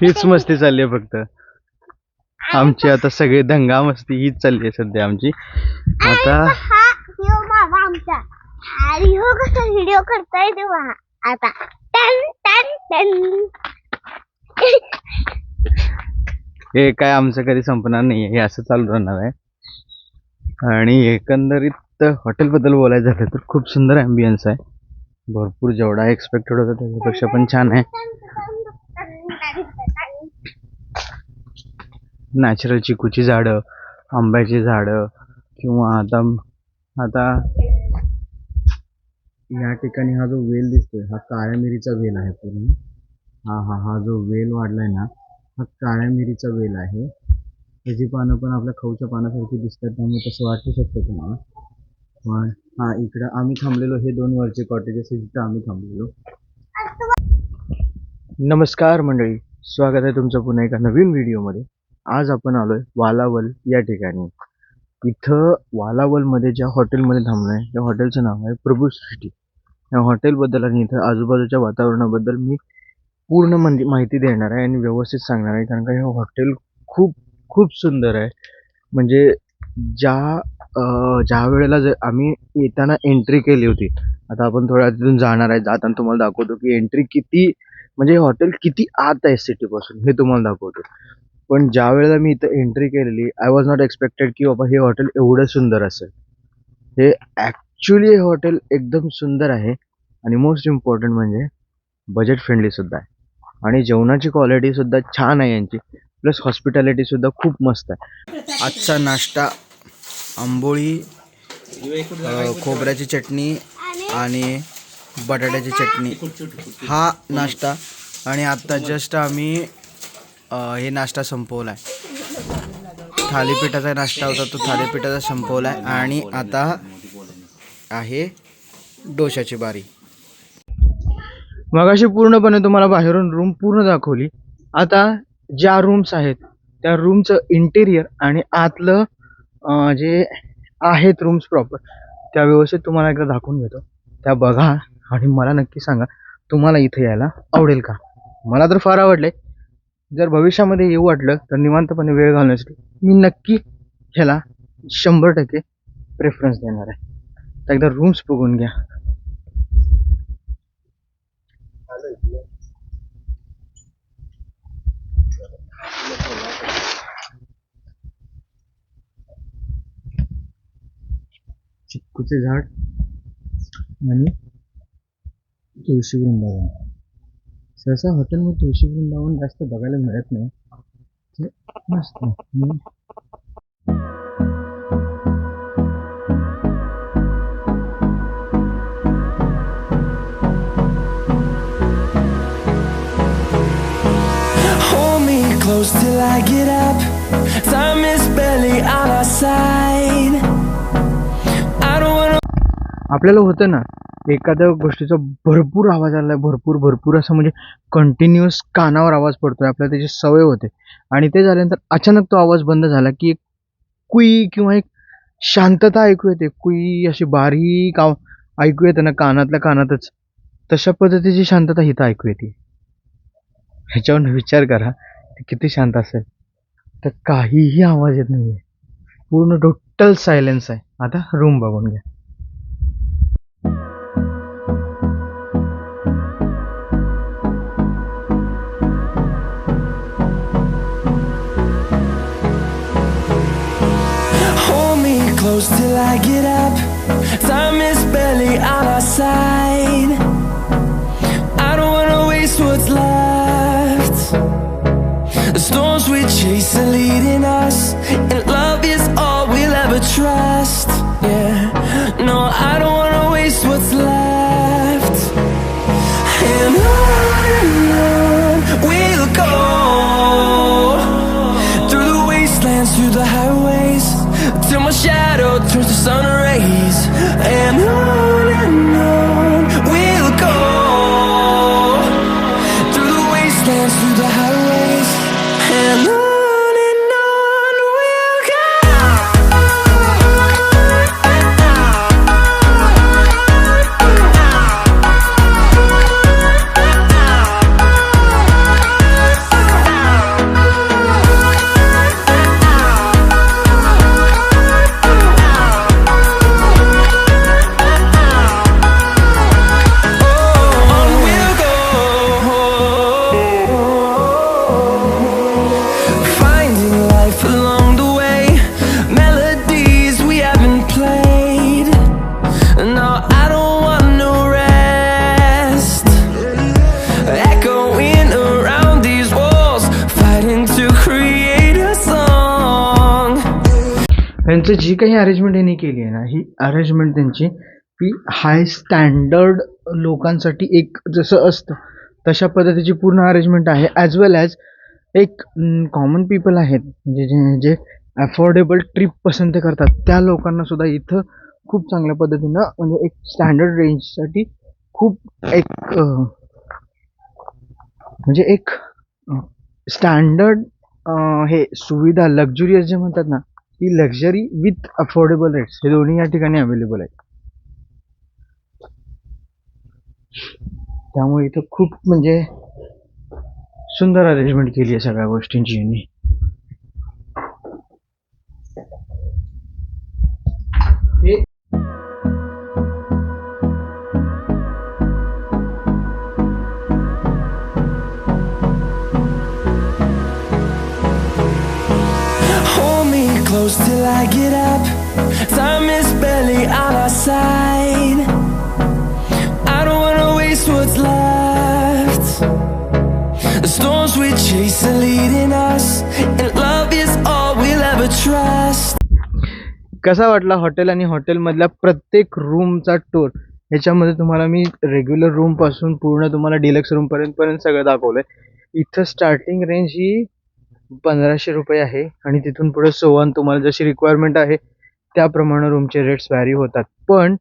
हीच मस्ती चालली आहे फक्त आमची. आता सगळी दंगा मस्ती हीच चालली आहे सध्या आमची. आता आमचा व्हिडिओ करताय तेव्हा आता हे काय आमचं कधी संपणार नाही, हे असं चालू राहणार आहे. आणि एकंदरीत हॉटेल बद्दल बोलायचं झालं तर खूप सुंदर ॲम्बियन्स आहे. भरपूर जेवढा एक्सपेक्टेड होता त्याच्यापेक्षा पण छान आहे. नॅचरल चिकूची झाडं, आंब्याची झाडं, किंवा आता या ठिकाणी हा जो वेल दिसतोय हा काळ्या मिरीचा वेल आहे पूर्ण. हा जो वेल वाढलाय ना हा काळ्या मिरीचा वेल आहे. त्याची पानं पण आपल्या खाऊच्या पानासारखी दिसतात, त्यामुळे तसं वाटू शकतं तुम्हाला. पण इकडं आम्ही थांबलेलो, हे 2 वरचे कॉटेजेस जिथं आम्ही थांबलेलो. नमस्कार मंडळी, स्वागत आहे तुमचं पुन्हा एका नवीन व्हिडिओमध्ये. आज आपण आलोय वालावल या ठिकाणी. इथं वालावलमध्ये ज्या हॉटेलमध्ये थांबलो आहे त्या हॉटेलचं नाव आहे प्रभू सृष्टी. या हॉटेलबद्दल आणि इथं आजूबाजूच्या वातावरणाबद्दल मी पूर्ण माहिती देणार आहे आणि व्यवस्थित सांगणार आहे, कारण का हे हॉटेल खूप खूप सुंदर आहे. म्हणजे ज्या वेळेला आम्ही येताना एंट्री केली होती, आता आपण थोड्या तिथून जाणार आहे, जाताना तुम्हाला दाखवतो की एंट्री किती, म्हणजे हॉटेल किती आत आहे सिटीपासून हे तुम्हाला दाखवतो. पण ज्या वेळेला मी इथं एंट्री केलेली, आय वॉज नॉट एक्सपेक्टेड की बाबा हे हॉटेल एवढं सुंदर असेल. हे ॲक्च्युली हे हॉटेल एकदम सुंदर आहे आणि मोस्ट इम्पॉर्टंट म्हणजे बजेट फ्रेंडली सुद्धा आहे. आणि जेवणाची क्वालिटी सुद्धा छान आहे यांची, प्लस हॉस्पिटॅलिटी सुद्धा खूप मस्त आहे. आजचा नाश्ता आंबोळी, खोबऱ्याची चटणी आणि बटाट्याची चटणी हा नाश्ता. आणि आत्ता जस्ट आम्ही हे नाश्ता संपवला आहे. थालीपीठाचा नाश्ता होता तो थालीपीठाचा संपवला आहे आणि आता आहे डोशाची बारी. मगाशी पूर्णपणे तुम्हाला बाहेरून रूम पूर्ण दाखवली. आता ज्या रूम्स आहेत त्या रूमचं इंटेरियर आणि आतलं जे आहेत रूम्स प्रॉपर त्या व्यवस्थित तुम्हाला एकदा दाखवून घेतो. त्या बघा आणि मला नक्की सांगा तुम्हाला इथे यायला आवडेल का. मला तर फार आवडले. जर भविष्यामध्ये येऊ वाटलं तर निवांतपणे वेळ घालण्यासाठी मी नक्की ह्याला 100% प्रेफरन्स देणार आहे. तर एकदा रूम्स बघून घ्या. चिक्कूचे झाड आणि तुळशी वृंदावन. सहसा हॉटेलमध्ये तुळशी वृंदावन जास्त बघायला मिळत नाही, ते मस्त. Hold me close till I get up. Time is barely on our side. I don't wanna. आपल्याला होतं ना एखाद्या गोष्टीचा भरपूर आवाज आलाय, भरपूर असं म्हणजे कंटिन्युअस कानावर आवाज पडतोय, आपल्याला त्याची सवय होते. आणि ते झाल्यानंतर अचानक तो आवाज बंद झाला की एक कुई किंवा एक शांतता ऐकू येते. कुई अशी बारीक ऐकू येते ना कानातल्या कानातच, तशा पद्धतीची शांतता इथं ऐकू येते. ह्याच्यावर विचार करा ते किती शांत असेल. तर काहीही आवाज येत नाहीये, पूर्ण टोटल सायलेन्स आहे. आता रूम बघून घ्या. Close till I get up. Time is barely on our side. I don't wanna waste what's left. The storms we chase are leading us, and love is all we'll ever trust. Yeah, no, I don't wanna waste what's left. And on we'll go, through the wastelands, through the highways, till my shadow turns to sun rays. And on त्यांचं जी काही arrangement यांनी केली आहे ना, ही arrangement त्यांची ही हाय standard लोकांसाठी एक जसं असतं तशा पद्धतीची पूर्ण अरेंजमेंट आहे. ॲज वेल ॲज एक कॉमन पीपल आहेत म्हणजे जे अफोर्डेबल ट्रिप पसंत करतात त्या लोकांना सुद्धा इथं खूप चांगल्या पद्धतीनं म्हणजे एक स्टँडर्ड रेंजसाठी खूप एक म्हणजे एक स्टँडर्ड हे सुविधा लक्झुरियस जे म्हणतात ना, ती लक्झरी विथ अफोर्डेबल रेट्स हे दोन्ही या ठिकाणी अवेलेबल आहेत. त्यामुळे इथं खूप म्हणजे सुंदर अरेंजमेंट केली आहे सगळ्या गोष्टींची यांनी. Hold me close till I get up. Time is barely on our side. I don't wanna waste what's left. The storms we chase are leading us, and love is all we'll ever trust. कसा वाटला hotel आणि हॉटेलमधल्या प्रत्येक रूमचा tour? ह्याच्यामध्ये तुम्हाला मी regular रूमपासून पूर्ण तुम्हाला डिलक्स रूमपर्यंत सगळं दाखवलं आहे. इथं स्टार्टिंग रेंज ही 1500 रुपये आहे आणि तिथून पुढे सोवन तुम्हाला जशी रिक्वायरमेंट आहे त्याप्रमाणे रूमचे रेट्स व्हॅरी होतात. पण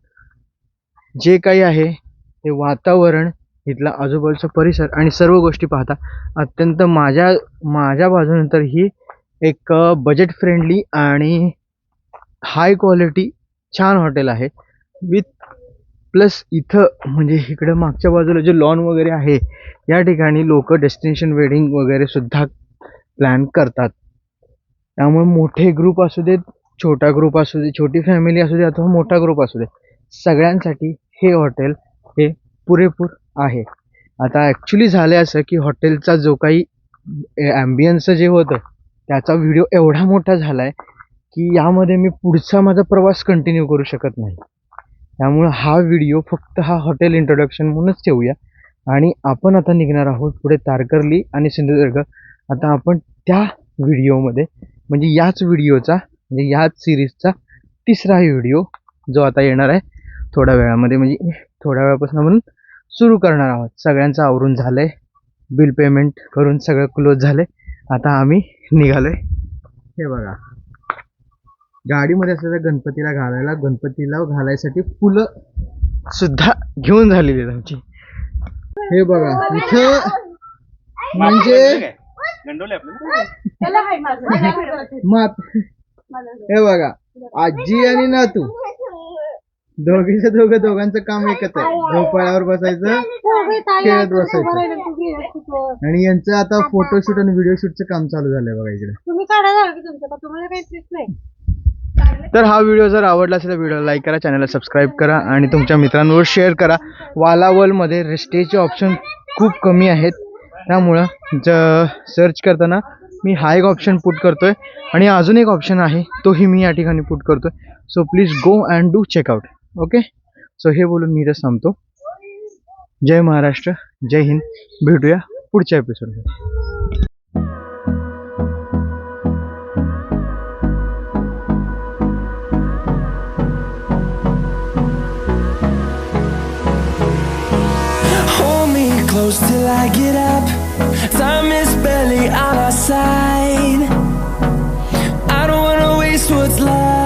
जे काही आहे ते वातावरण, इथला आजूबाजूचा परिसर आणि सर्व गोष्टी पाहता अत्यंत माझ्या बाजूने तर ही एक बजेट फ्रेंडली आणि हाय क्वालिटी छान हॉटेल आहे. विथ प्लस इथं म्हणजे इकडं मागच्या बाजूला जे लॉन वगैरे आहे या ठिकाणी लोक डेस्टिनेशन वेडिंग वगैरे सुद्धा प्लॅन करतात. त्यामुळे मोठे ग्रुप असू देत, छोटा ग्रुप असू दे, छोटी फॅमिली असू दे अथवा मोठा ग्रुप असू दे, सगळ्यांसाठी हे हॉटेल हे पुरेपूर आहे. आता ॲक्च्युली झालं असं की हॉटेलचा जो काही ॲम्बियन्स जे होतं त्याचा व्हिडिओ एवढा मोठा झाला आहे की यामध्ये मी पुढचा माझा प्रवास कंटिन्यू करू शकत नाही. त्यामुळं हा व्हिडिओ फक्त हा हॉटेल इंट्रोडक्शन म्हणूनच ठेवूया आणि आपण आता निघणार आहोत पुढे तारकर्ली आणि सिंधुदुर्ग. आता आपण त्या व्हिडिओमध्ये म्हणजे याच व्हिडिओचा म्हणजे याच सिरीजचा तिसरा व्हिडिओ जो आता येणार आहे थोड्या वेळामध्ये, म्हणजे थोड्या वेळापासून आपण सुरू करणार आहोत. सगळ्यांचं आवरून झालं आहे, बिल पेमेंट करून सगळं क्लोज झालं आहे. आता आम्ही निघालो आहे. हे बघा गाडीमध्ये असलेल्या गणपतीला घालायसाठी फुलं सुद्धा घेऊन झालेली आहेत आमची. हे बघा इथं म्हणजे हे बघा आजी आणि नातू दोघांचं काम एकच आहे, झोपाळ्यावर बसायचं खेळत बसायचं. आणि यांचं आता फोटोशूट आणि व्हिडिओ शूटचं काम चालू झालंय बघा इकडे. तुम्ही काढा तुम्हाला काही ट्रिप नाही. तर हा व्हिडिओ जर आवडला असेल तर व्हिडिओला लाईक करा, चॅनलला सबस्क्राईब करा आणि तुमच्या मित्रांवर शेअर करा. वालावलमध्ये स्टेचे ऑप्शन खूप कमी आहेत, त्यामुळं सर्च करताना मी हा एक ऑप्शन पुट करतोय आणि अजून एक ऑप्शन आहे तोही मी या ठिकाणी पुट करतोय. So please go and do check out. Okay, so हे बोलून मी इथं थांबतो. जय महाराष्ट्र, जय हिंद. भेटूया पुढच्या एपिसोडमध्ये. Close till I get up. Time is barely on our side. I don't wanna waste what's left.